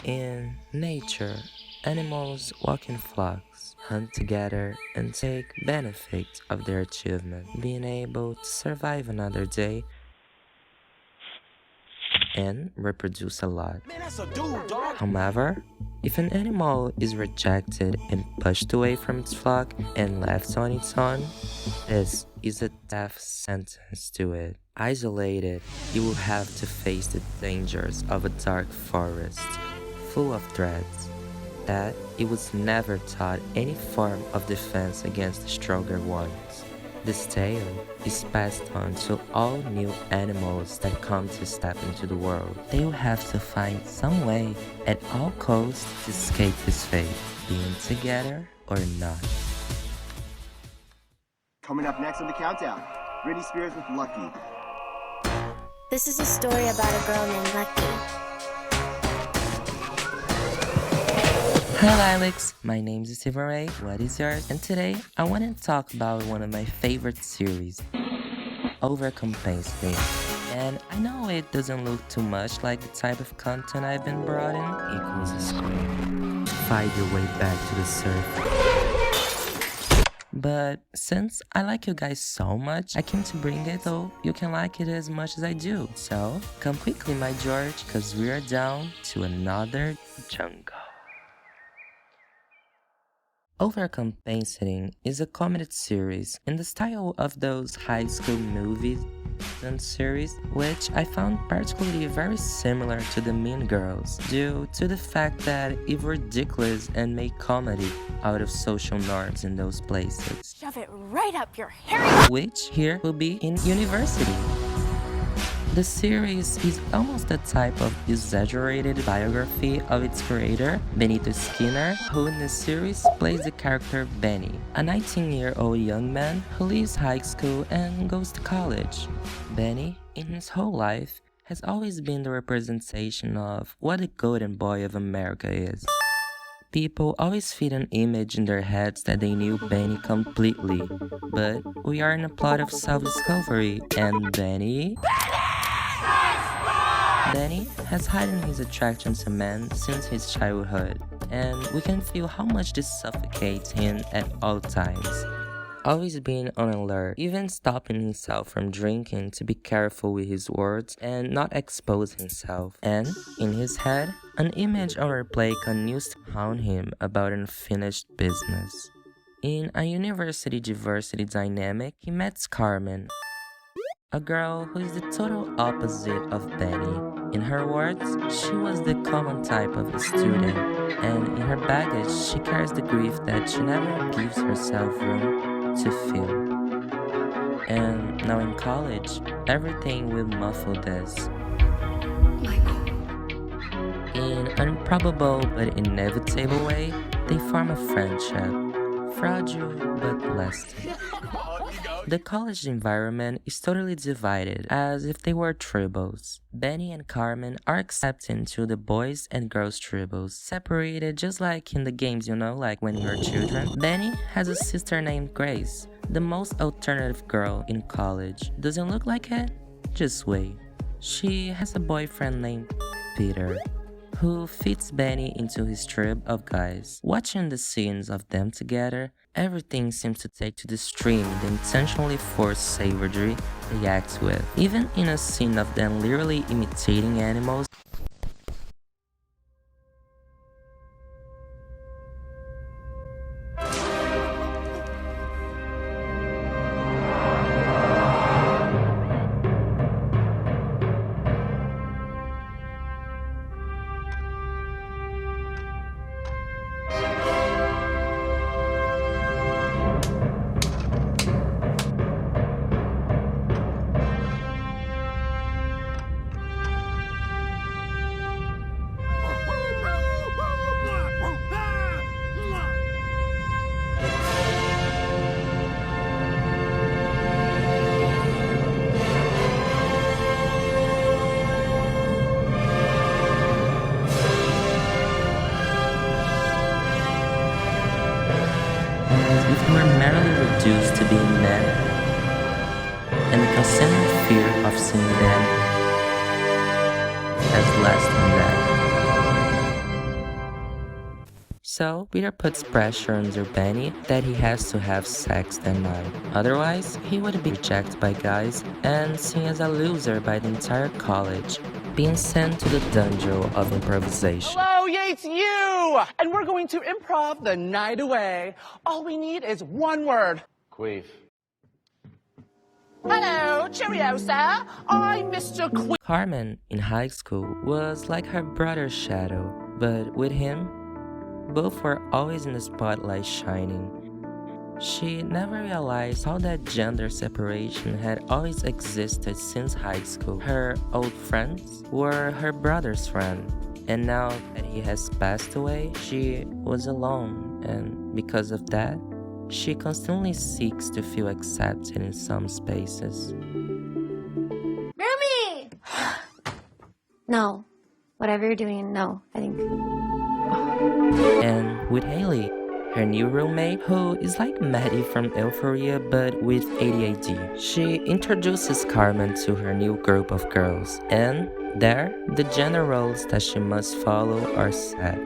In nature, animals walk in flocks, hunt together, and take benefit of their achievement, being able to survive another day and reproduce a lot. However, if an animal is rejected and pushed away from its flock and left on its own, this is a death sentence to it. Isolated, it will have to face the dangers of a dark forest, full of threats, that it was never taught any form of defense against the stronger ones. This tale is passed on to all new animals that come to step into the world. They will have to find some way at all costs to escape this fate, being together or not. Coming up next on the countdown, Britney Spears with Lucky. This is a story about a girl named Lucky. Hi Alex, my name is Stephen Ray, what is yours? And today I want to talk about one of my favorite series, Overcompensating. And I know it doesn't look too much like the type of content I've been brought in. Equals a scream. Fight your way back to the surface. But since I like you guys so much, I came to bring it so you can like it as much as I do. So come quickly my George, cause we are down to another jungle. Overcompensating is a comedy series in the style of those high school movies and series, which I found particularly very similar to the Mean Girls, due to the fact that it ridiculous and make comedy out of social norms in those places. Shove it right up your hairy... Which here will be in university. The series is almost the type of exaggerated biography of its creator, Benito Skinner, who in the series plays the character Benny, a 19-year-old young man who leaves high school and goes to college. Benny, in his whole life, has always been the representation of what the golden boy of America is. People always feed an image in their heads that they knew Benny completely, but we are in a plot of self-discovery, and Benny has hidden his attraction to men since his childhood, and we can feel how much this suffocates him at all times. Always being on alert, even stopping himself from drinking to be careful with his words and not expose himself. And, in his head, an image on replay continues to haunt him about unfinished business. In a university diversity dynamic, he meets Carmen, a girl who is the total opposite of Benny. In her words, she was the common type of a student, and in her baggage, she carries the grief that she never gives herself room to feel. And now in college, everything will muffle this. In an improbable but inevitable way, they form a friendship, fragile but lasting. The college environment is totally divided, as if they were tribals. Benny and Carmen are accepted into the boys and girls tribals, separated just like in the games, like when you're children. Benny has a sister named Grace, the most alternative girl in college. Doesn't look like it? Just wait. She has a boyfriend named Peter, who fits Benny into his tribe of guys. Watching the scenes of them together, everything seems to take to the extreme the intentionally forced savagery they act with. Even in a scene of them literally imitating animals, if you are merely reduced to being men, and the constant fear of seeing them as less than that. So Peter puts pressure under Benny that he has to have sex that night. Otherwise, he would be rejected by guys and seen as a loser by the entire college, being sent to the dungeon of improvisation. Hello, Yates, you! And we're going to improv the night away. All we need is one word. Queef. Hello, cheerio, sir. I'm Mr. Queef. Carmen, in high school, was like her brother's shadow, but with him, both were always in the spotlight shining. She never realized how that gender separation had always existed since high school. Her old friends were her brother's friend, and now that he has passed away, she was alone, and because of that, she constantly seeks to feel accepted in some spaces. Rumi! No. Whatever you're doing, no, I think. And with Haley, her new roommate, who is like Maddie from Euphoria but with ADHD. She introduces Carmen to her new group of girls, and there, the gender roles that she must follow are set.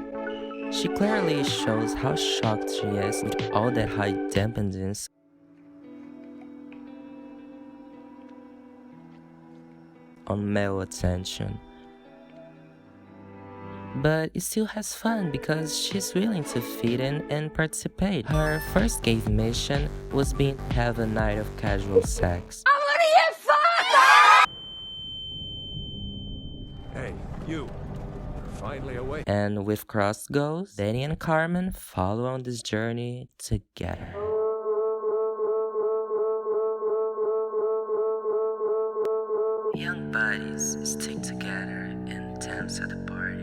She clearly shows how shocked she is with all that high dependence on male attention. But it still has fun because she's willing to fit in and participate. Her first gay mission was being to have a night of casual sex. Hey, you. Finally awake. And with crossed goals, Benny and Carmen follow on this journey together. Young bodies stick together and dance at the party.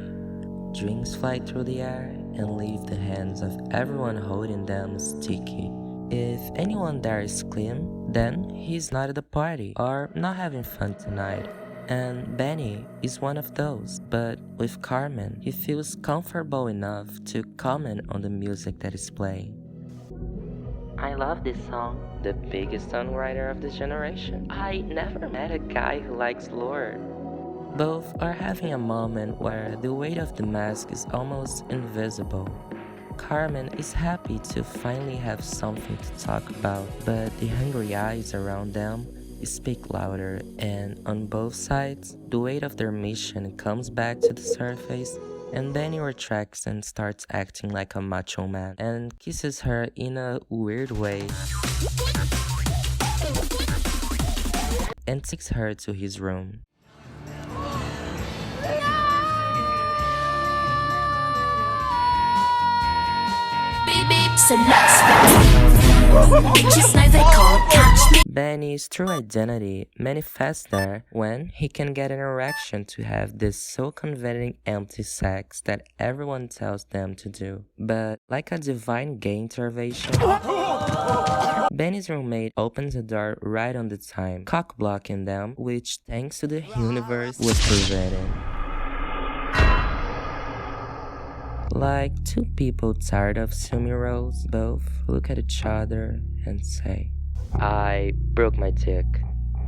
Drinks fly through the air and leave the hands of everyone holding them sticky. If anyone there is clean, then he's not at the party or not having fun tonight. And Benny is one of those, but with Carmen, he feels comfortable enough to comment on the music that is playing. I love this song, the biggest songwriter of this generation. I never met a guy who likes Lorde. Both are having a moment where the weight of the mask is almost invisible. Carmen is happy to finally have something to talk about, but the hungry eyes around them speak louder, and on both sides, the weight of their mission comes back to the surface, and Benny retracts and starts acting like a macho man and kisses her in a weird way and takes her to his room. Beep beep, so let's go. Bitches know they can't catch me. Benny's true identity manifests there when he can get an erection to have this so convenient empty sex that everyone tells them to do. But like a divine gay intervention, Benny's roommate opens the door right on the time, cock-blocking them, which thanks to the universe was prevented. Like two people tired of assuming roles, both look at each other and say, I broke my dick,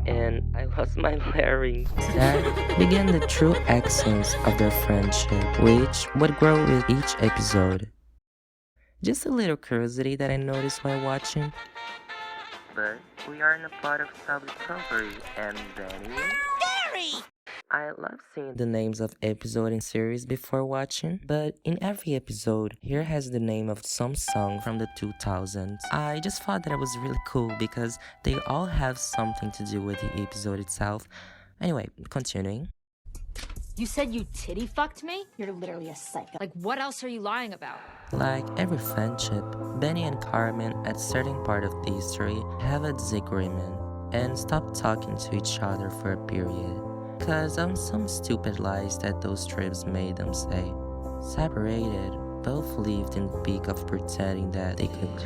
and I lost my larynx. That began the true essence of their friendship, which would grow with each episode. Just a little curiosity that I noticed while watching. But we are in a part of self-discovery, and Benny... I love seeing the names of episode and series before watching, but in every episode, here has the name of some song from the 2000s. I just thought that it was really cool because they all have something to do with the episode itself. Anyway, continuing. You said you titty fucked me? You're literally a psycho. Like, what else are you lying about? Like every friendship, Benny and Carmen at certain part of the history have a disagreement and stop talking to each other for a period. Because of some stupid lies that those trips made them say. Separated, both lived in the peak of pretending that they could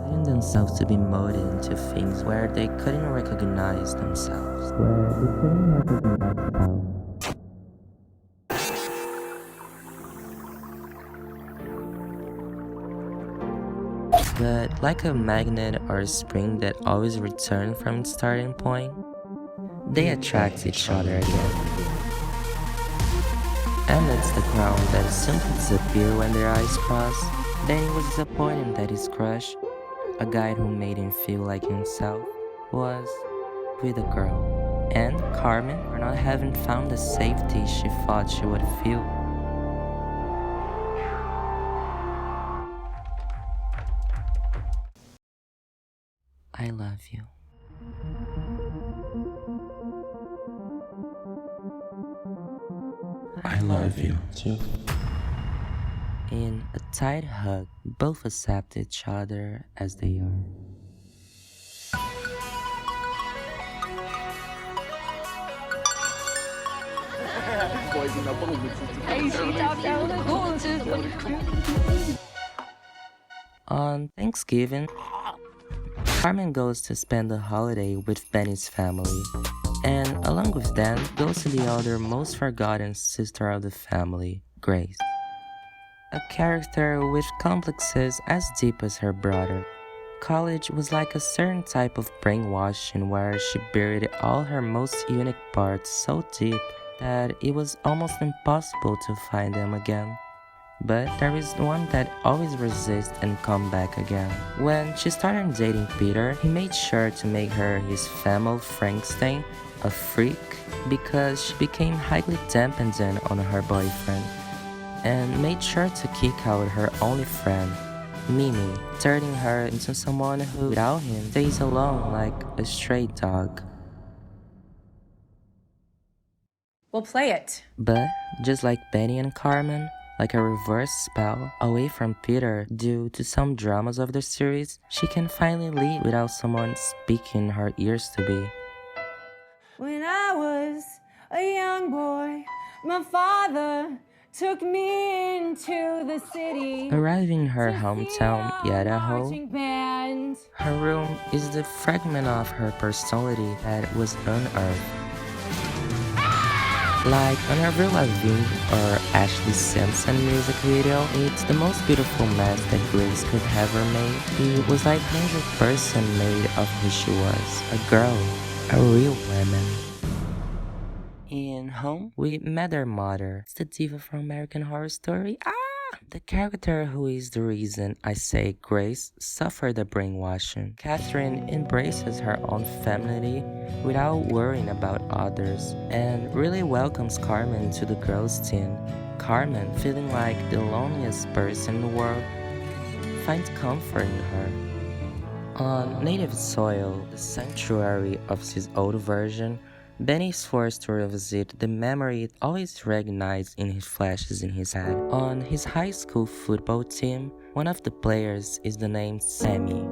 letting themselves to be molded into things where they couldn't recognize themselves. But like a magnet or a spring that always returns from its starting point, they attract each other again. amidst the crowd that simply disappear when their eyes cross. Benny was disappointed that his crush, a guy who made him feel like himself, was with a girl. And Carmen, for not having found the safety she thought she would feel. I love you. I love you too. In a tight hug, both accept each other as they are. On Thanksgiving, Carmen goes to spend the holiday with Benny's family, and along with them goes to the other most forgotten sister of the family, Grace. A character with complexes as deep as her brother. College was like a certain type of brainwashing where she buried all her most unique parts so deep that it was almost impossible to find them again. But there is one that always resists and come back again. When she started dating Peter, he made sure to make her his female Frankenstein, a freak, because she became highly dependent on her boyfriend, and made sure to kick out her only friend, Mimi, turning her into someone who, without him, stays alone like a stray dog. We'll play it. But, just like Benny and Carmen, like a reverse spell away from Peter due to some dramas of the series, she can finally leave without someone speaking her ears to be. When I was a young boy, my father took me into the city. Arriving in her hometown, Idaho, Marching band. her room is the fragment of her personality that was unearthed. Like an Avril Lavigne or Ashley Simpson music video, it's the most beautiful mess that Grace could ever make. It was like 100% made of who she was, a girl, a real woman. In Home, we met her mother. It's the diva from American Horror Story. The character who is the reason I say Grace suffered the brainwashing. Catherine embraces her own femininity without worrying about others and really welcomes Carmen to the girls' team. Carmen, feeling like the loneliest person in the world, finds comfort in her. On native soil, the sanctuary of his old version, Benny is forced to revisit the memory it always recognized in his flashes in his head. On his high school football team, one of the players is the name Sammy.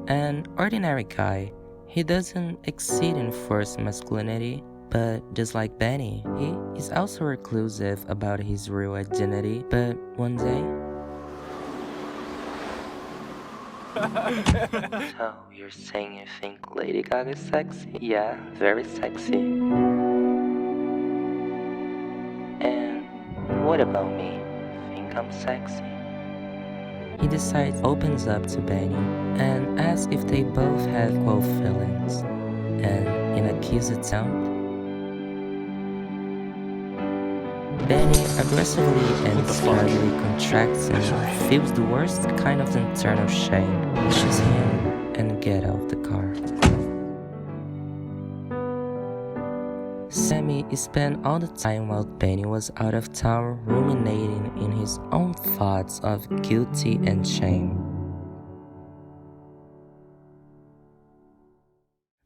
An ordinary guy, he doesn't exceed in forced masculinity, but just like Benny, he is also reclusive about his real identity. But one day... So, you're saying you think Lady Gaga is sexy? Yeah, very sexy. And what about me? Think I'm sexy? He decides, opens up to Benny, and asks if they both have both feelings. And in a kiss attempt, Benny aggressively and slightly contracts and feels the worst kind of internal shame, pushes him, and get out of the car. Sammy spent all the time while Benny was out of town ruminating in his own thoughts of guilty and shame.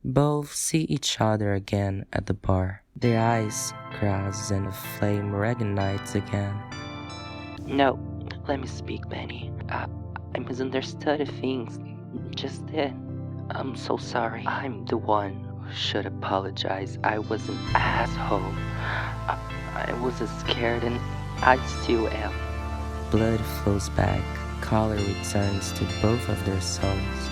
Both see each other again at the bar. Their eyes cross and the flame reignites again. No, let me speak, Benny. I misunderstood things. Just then. I'm so sorry. I'm the one who should apologize. I was an asshole. I was scared and I still am. Blood flows back. Color returns to both of their souls.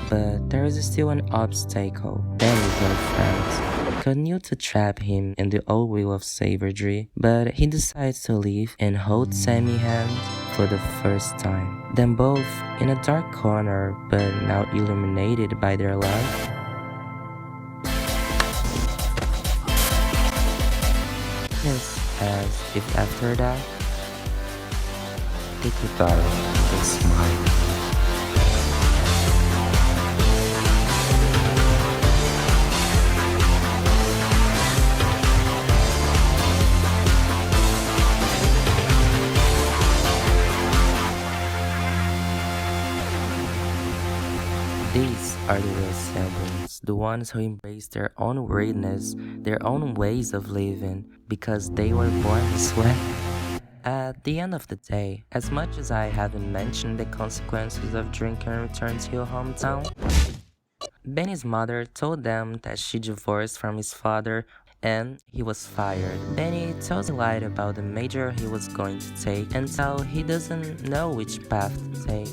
But there is still an obstacle. Benny's old friends continue to trap him in the old wheel of savagery, but he decides to leave and hold Sammy's hand for the first time. Then both in a dark corner, but now illuminated by their love, kiss as if after that, they could die and smile. These are the real siblings, the ones who embrace their own weirdness, their own ways of living, because they were born this way. At the end of the day, as much as I haven't mentioned the consequences of drinking and return to your hometown, Benny's mother told them that she divorced from his father and he was fired. Benny tells a lie about the major he was going to take until he doesn't know which path to take.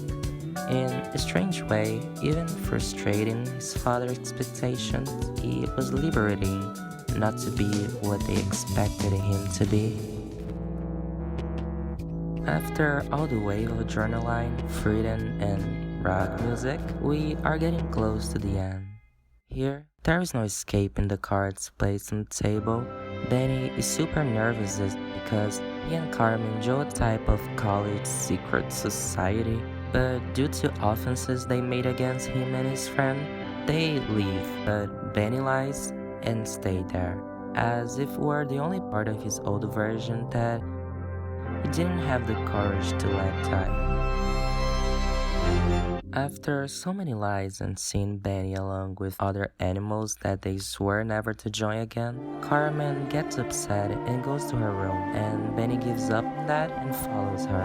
In a strange way, even frustrating his father's expectations, it was liberating not to be what they expected him to be. After all the wave of adrenaline, freedom, and rock music, we are getting close to the end. Here, there is no escaping the cards placed on the table. Benny is super nervous because he and Carmen join a type of college secret society, but due to offenses they made against him and his friend, they leave, but Benny lies and stays there, as if we're the only part of his old version that he didn't have the courage to let die. After so many lies and seeing Benny along with other animals that they swore never to join again, Carmen gets upset and goes to her room, and Benny gives up on that and follows her.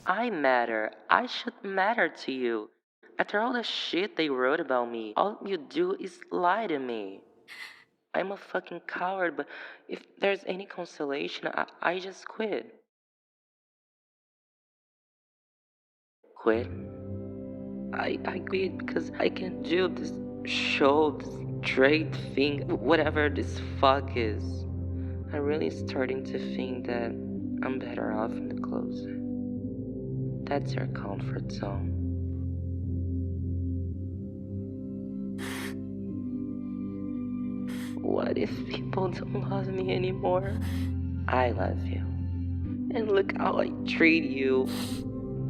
I matter. I should matter to you. After all the shit they wrote about me, all you do is lie to me. I'm a fucking coward, but if there's any consolation, I just quit. Quit? I quit because I can't do this show, this trade thing, whatever this fuck is. I'm really starting to think that I'm better off in the closet. That's your comfort zone. What if people don't love me anymore? I love you. And look how I treat you.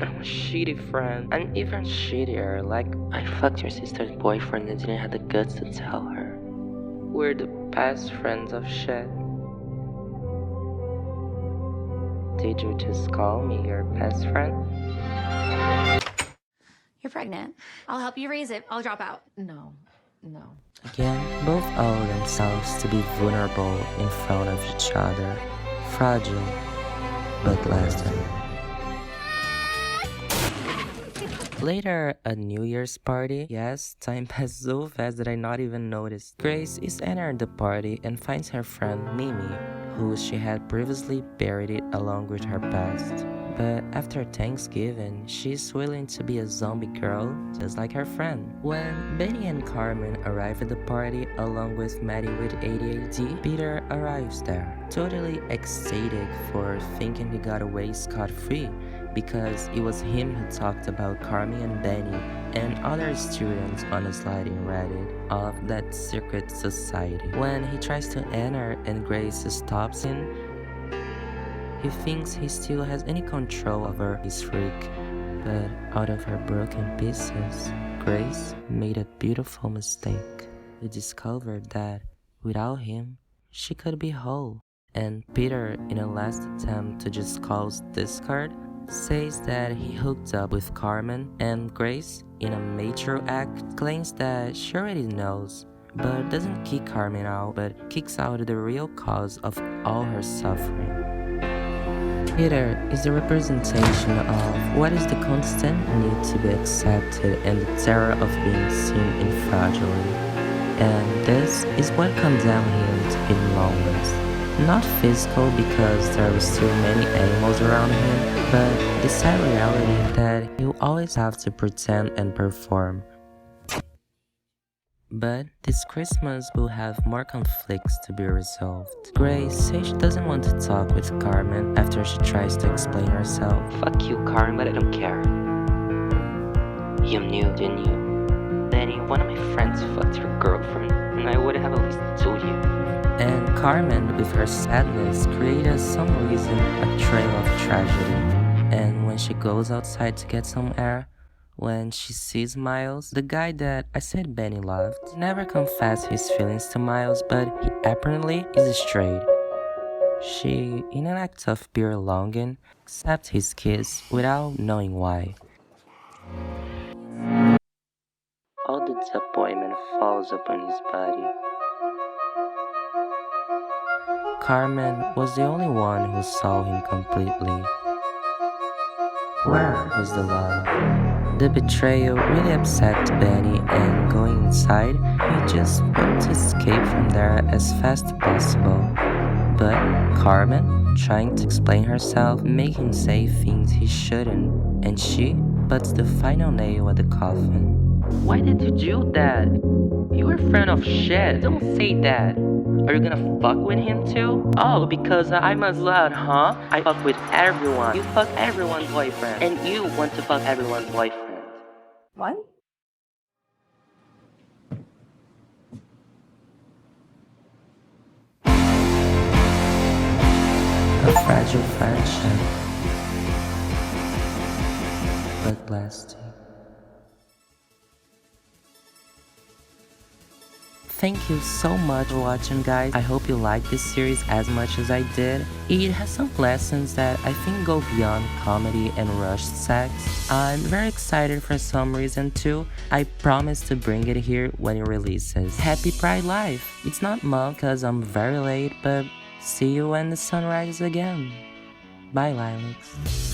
I'm a shitty friend. I'm even shittier. Like, I fucked your sister's boyfriend and didn't have the guts to tell her. We're the best friends of shit. Did you just call me your best friend? You're pregnant. I'll help you raise it. I'll drop out. No. Again, both allow themselves to be vulnerable in front of each other. Fragile, but lasting. Later, a New Year's party. Yes, time passed so fast that I not even noticed. Grace is entering the party and finds her friend Mimi, who she had previously buried it along with her past. But after Thanksgiving, she's willing to be a zombie girl, just like her friend. When Benny and Carmen arrive at the party along with Maddie with ADHD, Peter arrives there, totally ecstatic for thinking he got away scot-free, because it was him who talked about Carmen and Benny and other students on the sliding Reddit of that secret society. When he tries to enter and Grace stops him, he thinks he still has any control over his freak, but out of her broken pieces, Grace made a beautiful mistake. We discovered that without him, she could be whole. And Peter, in a last attempt to just cause discard, says that he hooked up with Carmen, and Grace, in a mature act, claims that she already knows, but doesn't kick Carmen out, but kicks out the real cause of all her suffering. Peter is the representation of what is the constant need to be accepted and the terror of being seen in fragility. And this is what condemns him in moments. Not physical because there are still many animals around him, but the sad reality that he'll always have to pretend and perform. But this Christmas will have more conflicts to be resolved. Grace says she doesn't want to talk with Carmen after she tries to explain herself. Fuck you, Carmen, but I don't care. You knew, didn't you? Danny, one of my friends fucked your girlfriend, and I would have at least told you. And Carmen, with her sadness, created some reason a trail of tragedy. And when she goes outside to get some air, when she sees Miles, the guy that I said Benny loved, never confessed his feelings to Miles, but he apparently is straight. She, in an act of pure longing, accepts his kiss without knowing why. All the disappointment falls upon his body. Carmen was the only one who saw him completely. Where was the love? The betrayal really upset Benny, and going inside, he just wanted to escape from there as fast as possible. But Carmen, trying to explain herself, made him say things he shouldn't, and she puts the final nail at the coffin. Why did you do that? You're a friend of shit. Don't say that. Are you gonna fuck with him too? Oh, because I'm a slut, huh? I fuck with everyone. You fuck everyone's boyfriend. And you want to fuck everyone's boyfriend. What? A fragile friendship, but lasting. Thank you so much for watching, guys. I hope you liked this series as much as I did. It has some lessons that I think go beyond comedy and rushed sex. I'm very excited for some reason too. I promise to bring it here when it releases. Happy Pride Life! It's not long cause I'm very late, but see you when the sun rises again. Bye, Lilacs.